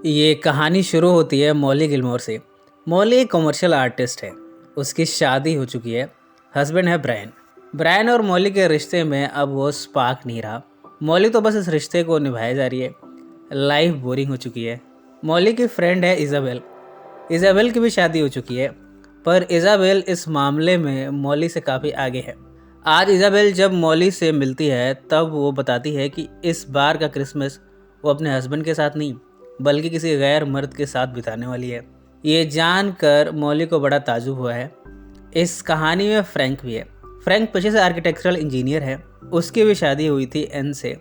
ये कहानी शुरू होती है मॉली गिलमोर से। मॉली एक कमर्शियल आर्टिस्ट है। उसकी शादी हो चुकी है। हस्बैंड है ब्रायन। ब्रायन और मॉली के रिश्ते में अब वो स्पार्क नहीं रहा। मॉली तो बस इस रिश्ते को निभाए जा रही है। लाइफ बोरिंग हो चुकी है। मॉली की फ्रेंड है इज़ाबेल। इज़ाबेल की भी शादी हो चुकी है, पर इज़ाबेल इस मामले में मॉली से काफ़ी आगे है। आज इज़ाबेल जब मॉली से मिलती है तब वो बताती है कि इस बार का क्रिसमस वो अपने हस्बैंड के साथ नहीं बल्कि किसी गैर मर्द के साथ बिताने वाली है। ये जानकर मॉली को बड़ा ताजुब हुआ है। इस कहानी में फ्रैंक भी है। फ्रैंक पेशे से आर्किटेक्चरल इंजीनियर है। उसकी भी शादी हुई थी एन से।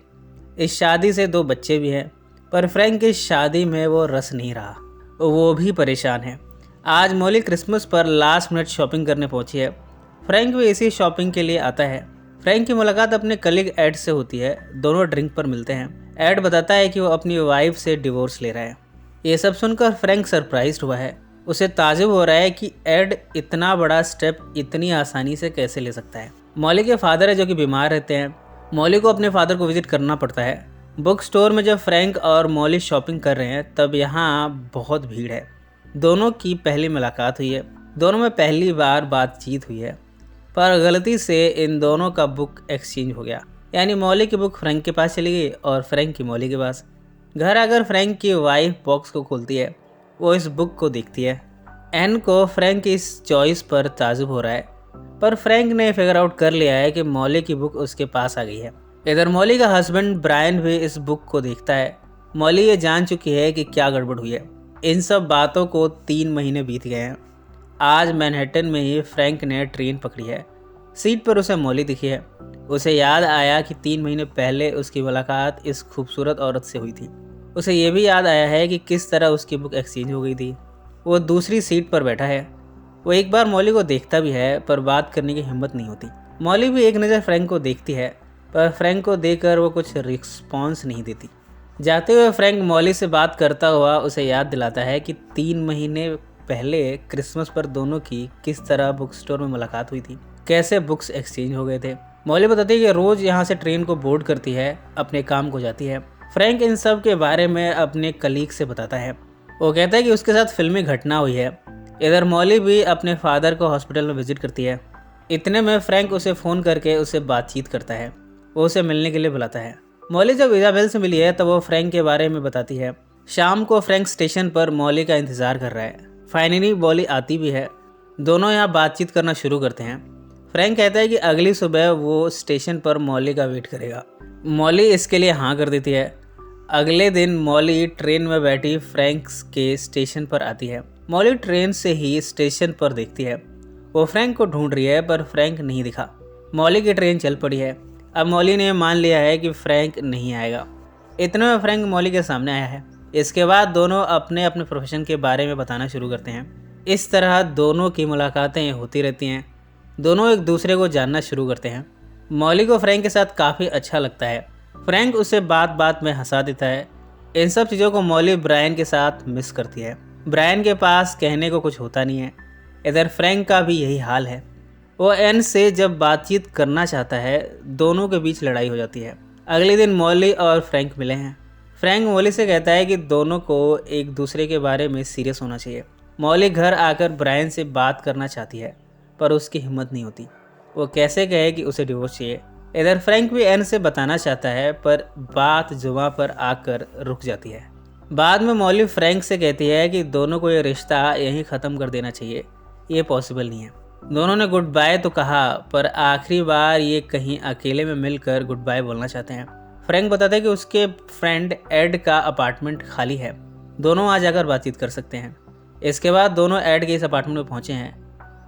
इस शादी से 2 बच्चे भी हैं, पर फ्रैंक की शादी में वो रस नहीं रहा। वो भी परेशान है। आज मॉली क्रिसमस पर लास्ट मिनट शॉपिंग करने पहुंची है। फ्रैंक भी इसी शॉपिंग के लिए आता है। फ्रैंक की मुलाकात अपने कलीग एड से होती है। दोनों ड्रिंक पर मिलते हैं। एड बताता है कि वो अपनी वाइफ से डिवोर्स ले रहा है। ये सब सुनकर फ्रैंक सरप्राइज्ड हुआ है। उसे ताजुब हो रहा है कि एड इतना बड़ा स्टेप इतनी आसानी से कैसे ले सकता है। मॉली के फादर है जो कि बीमार रहते हैं। मॉली को अपने फादर को विजिट करना पड़ता है। बुक स्टोर में जब फ्रैंक और मॉली शॉपिंग कर रहे हैं तब यहाँ बहुत भीड़ है। दोनों की पहली मुलाकात हुई है। दोनों में पहली बार बातचीत हुई है, पर गलती से इन दोनों का बुक एक्सचेंज हो गया। यानी मॉली की बुक फ्रैंक के पास चली गई और फ्रैंक की मॉली के पास। घर आकर फ्रैंक की वाइफ बॉक्स को खोलती है। वो इस बुक को देखती है। एन को फ्रैंक की इस चॉइस पर ताजुब हो रहा है, पर फ्रैंक ने फिगर आउट कर लिया है कि मॉली की बुक उसके पास आ गई है। इधर मॉली का हस्बैंड ब्रायन भी इस बुक को देखता है। मॉली ये जान चुकी है कि क्या गड़बड़ हुई है। इन सब बातों को 3 महीने बीत गए हैं। आज मैनहट्टन में ही फ्रैंक ने ट्रेन पकड़ी है। सीट पर उसे मॉली दिखी है। उसे याद आया कि 3 महीने पहले उसकी मुलाकात इस खूबसूरत औरत से हुई थी। उसे ये भी याद आया है कि किस तरह उसकी बुक एक्सचेंज हो गई थी। वो दूसरी सीट पर बैठा है। वो एक बार मॉली को देखता भी है, पर बात करने की हिम्मत नहीं होती। मॉली भी एक नज़र फ्रैंक को देखती है, पर फ्रैंक को देखकर वो कुछ रिस्पॉन्स नहीं देती। जाते हुए फ्रैंक मॉली से बात करता हुआ उसे याद दिलाता है कि 3 महीने पहले क्रिसमस पर दोनों की किस तरह बुक स्टोर में मुलाकात हुई थी, कैसे बुक्स एक्सचेंज हो गए थे। मॉली बताती है कि रोज़ यहाँ से ट्रेन को बोर्ड करती है, अपने काम को जाती है। फ्रैंक इन सब के बारे में अपने कलीग से बताता है। वो कहता है कि उसके साथ फिल्मी घटना हुई है। इधर मॉली भी अपने फादर को हॉस्पिटल में विजिट करती है। इतने में फ्रैंक उसे फ़ोन करके उससे बातचीत करता है। वो उसे मिलने के लिए बुलाता है। मॉली जब इज़ाबेल से मिली है तब वो फ्रैंक के बारे में बताती है। शाम को फ्रैंक स्टेशन पर मॉली का इंतज़ार कर रहा है। फाइनली मॉली आती भी है। दोनों यहाँ बातचीत करना शुरू करते हैं। फ्रैंक कहता है कि अगली सुबह वो स्टेशन पर मॉली का वेट करेगा। मॉली इसके लिए हाँ कर देती है। अगले दिन मॉली ट्रेन में बैठी फ्रैंक के स्टेशन पर आती है। मॉली ट्रेन से ही स्टेशन पर देखती है। वो फ्रैंक को ढूंढ रही है, पर फ्रैंक नहीं दिखा। मॉली की ट्रेन चल पड़ी है। अब मॉली ने मान लिया है कि फ्रैंक नहीं आएगा। इतने में फ्रैंक मॉली के सामने आया है। इसके बाद दोनों अपने अपने प्रोफेशन के बारे में बताना शुरू करते हैं। इस तरह दोनों की मुलाकातें होती रहती हैं। दोनों एक दूसरे को जानना शुरू करते हैं। मॉली को फ्रैंक के साथ काफ़ी अच्छा लगता है। फ्रैंक उसे बात बात में हंसा देता है। इन सब चीज़ों को मॉली ब्रायन के साथ मिस करती है। ब्रायन के पास कहने को कुछ होता नहीं है। इधर फ्रैंक का भी यही हाल है। वो एन से जब बातचीत करना चाहता है, दोनों के बीच लड़ाई हो जाती है। अगले दिन मॉली और फ्रैंक मिले हैं। फ्रैंक मॉली से कहता है कि दोनों को एक दूसरे के बारे में सीरियस होना चाहिए। मॉली घर आकर ब्रायन से बात करना चाहती है, पर उसकी हिम्मत नहीं होती। वो कैसे कहे कि उसे डिवोर्स चाहिए। इधर फ्रैंक भी एन से बताना चाहता है, पर बात जुबां पर आकर रुक जाती है। बाद में मॉली फ्रैंक से कहती है कि दोनों को ये रिश्ता यहीं ख़त्म कर देना चाहिए। ये पॉसिबल नहीं है। दोनों ने गुड बाय तो कहा, पर आखिरी बार ये कहीं अकेले में मिलकर गुड बाय बोलना चाहते हैं। फ्रैंक बताता है कि उसके फ्रेंड एड का अपार्टमेंट खाली है। दोनों आ जाकर बातचीत कर सकते हैं। इसके बाद दोनों एड के इस अपार्टमेंट में पहुंचे हैं।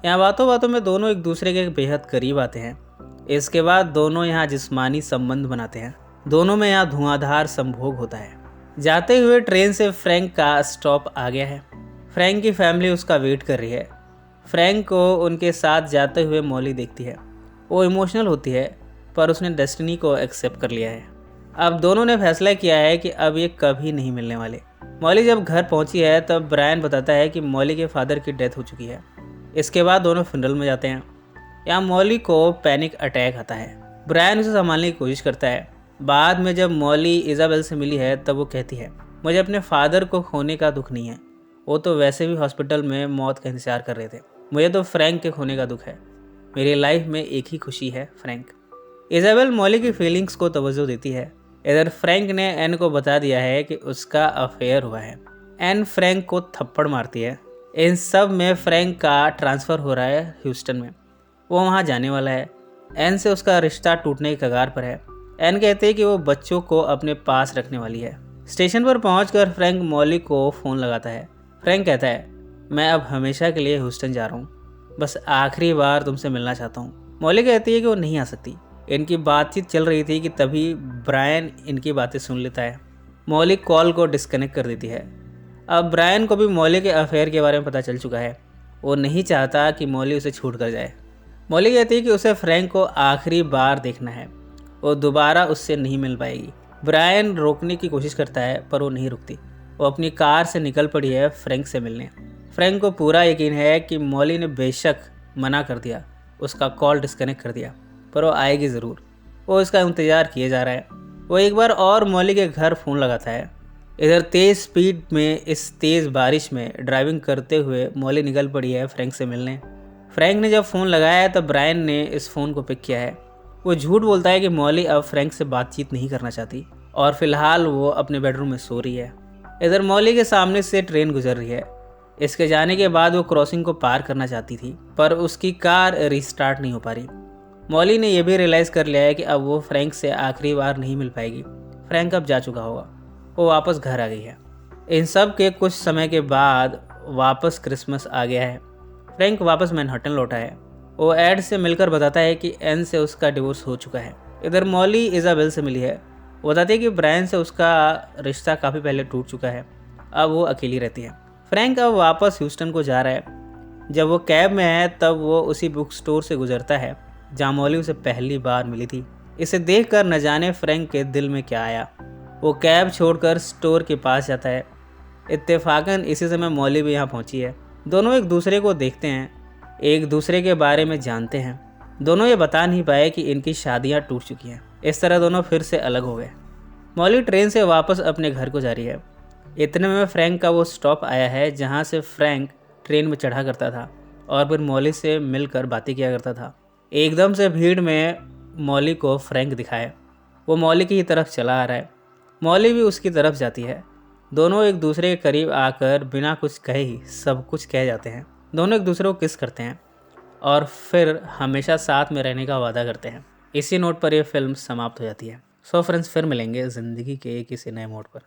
यहाँ बातों बातों में दोनों एक दूसरे के बेहद करीब आते हैं। इसके बाद दोनों यहाँ जिस्मानी संबंध बनाते हैं। दोनों में यहाँ धुआंधार संभोग होता है। जाते हुए ट्रेन से फ्रैंक का स्टॉप आ गया है। फ्रैंक की फैमिली उसका वेट कर रही है। फ्रैंक को उनके साथ जाते हुए मॉली देखती है। वो इमोशनल होती है, पर उसने डेस्टिनी को एक्सेप्ट कर लिया है। अब दोनों ने फैसला किया है कि अब ये कभी नहीं मिलने वाले। मॉली जब घर पहुंची है तब ब्रायन बताता है कि मॉली के फादर की डेथ हो चुकी है। इसके बाद दोनों फ्यूनरल में जाते हैं। यहाँ मॉली को पैनिक अटैक आता है। ब्रायन उसे संभालने की कोशिश करता है। बाद में जब मॉली इज़ाबेल से मिली है तब वो कहती है, मुझे अपने फादर को खोने का दुख नहीं है, वो तो वैसे भी हॉस्पिटल में मौत का इंतजार कर रहे थे। मुझे तो फ्रैंक के खोने का दुख है। मेरी लाइफ में एक ही खुशी है, फ्रैंक। इज़ाबेल मॉली की फीलिंग्स को तवज्जो देती है। इधर फ्रैंक ने एन को बता दिया है कि उसका अफेयर हुआ है। एन फ्रैंक को थप्पड़ मारती है। इन सब में फ्रैंक का ट्रांसफ़र हो रहा है ह्यूस्टन में। वो वहाँ जाने वाला है। एन से उसका रिश्ता टूटने की कगार पर है। एन कहते हैं कि वो बच्चों को अपने पास रखने वाली है। स्टेशन पर पहुंचकर फ्रैंक मॉली को फ़ोन लगाता है। फ्रैंक कहता है, मैं अब हमेशा के लिए ह्यूस्टन जा रहा हूँ, बस आखिरी बार तुमसे मिलना चाहता हूँ। मॉली कहती है कि वो नहीं आ सकती। इनकी बातचीत चल रही थी कि तभी ब्रायन इनकी बातें सुन लेता है। मॉली कॉल को डिस्कनेक्ट कर देती है। अब ब्रायन को भी मॉली के अफेयर के बारे में पता चल चुका है। वो नहीं चाहता कि मॉली उसे छूट कर जाए। मॉली कहती है कि उसे फ्रैंक को आखिरी बार देखना है, वो दोबारा उससे नहीं मिल पाएगी। ब्रायन रोकने की कोशिश करता है पर वो नहीं रुकती। वो अपनी कार से निकल पड़ी है फ्रैंक से मिलने। फ्रैंक को पूरा यकीन है कि मॉली ने बेशक मना कर दिया, उसका कॉल डिस्कनेक्ट कर दिया, पर वो आएगी ज़रूर। वो इसका इंतज़ार किए जा रहा है। वो एक बार और मॉली के घर फ़ोन लगाता है। इधर तेज़ स्पीड में इस तेज़ बारिश में ड्राइविंग करते हुए मॉली निकल पड़ी है फ्रैंक से मिलने। फ्रैंक ने जब फ़ोन लगाया तब ब्रायन ने इस फ़ोन को पिक किया है। वो झूठ बोलता है कि मॉली अब फ्रैंक से बातचीत नहीं करना चाहती और फिलहाल वो अपने बेडरूम में सो रही है। इधर मॉली के सामने से ट्रेन गुजर रही है। इसके जाने के बाद वो क्रॉसिंग को पार करना चाहती थी पर उसकी कार रिस्टार्ट नहीं हो पा रही। मॉली ने यह भी रियलाइज़ कर लिया है कि अब वो फ्रैंक से आखिरी बार नहीं मिल पाएगी। फ्रैंक अब जा चुका होगा। वो वापस घर आ गई है। इन सब के कुछ समय के बाद वापस क्रिसमस आ गया है। फ्रैंक वापस मैनहट्टन लौटा है। वो एड से मिलकर बताता है कि एन से उसका डिवोर्स हो चुका है। इधर मॉली इज़ाबेल से मिली है। वो बताती है कि ब्रायन से उसका रिश्ता काफ़ी पहले टूट चुका है, अब वो अकेली रहती है। फ्रैंक अब वापस ह्यूस्टन को जा रहा है। जब वो कैब में है तब वो उसी बुक स्टोर से गुजरता है जहाँ मॉली उसे पहली बार मिली थी। इसे देखकर न जाने फ्रैंक के दिल में क्या आया। वो कैब छोड़कर स्टोर के पास जाता है। इत्तेफाकन इसी समय मॉली भी यहाँ पहुँची है। दोनों एक दूसरे को देखते हैं, एक दूसरे के बारे में जानते हैं। दोनों ये बता नहीं पाए कि इनकी शादियाँ टूट चुकी हैं। इस तरह दोनों फिर से अलग हो गए। मॉली ट्रेन से वापस अपने घर को जा रही है। इतने में फ्रैंक का वो स्टॉप आया है जहाँ से फ्रैंक ट्रेन में चढ़ा करता था और फिर मॉली से मिलकर बातें किया करता था। एकदम से भीड़ में मॉली को फ्रैंक दिखाए। वो मॉली की तरफ चला आ रहा है। मॉली भी उसकी तरफ जाती है। दोनों एक दूसरे के करीब आकर बिना कुछ कहे ही सब कुछ कह जाते हैं। दोनों एक दूसरे को किस करते हैं और फिर हमेशा साथ में रहने का वादा करते हैं। इसी नोट पर यह फिल्म समाप्त हो जाती है। सो फ्रेंड्स, फिर मिलेंगे ज़िंदगी के किसी नए मोड़ पर।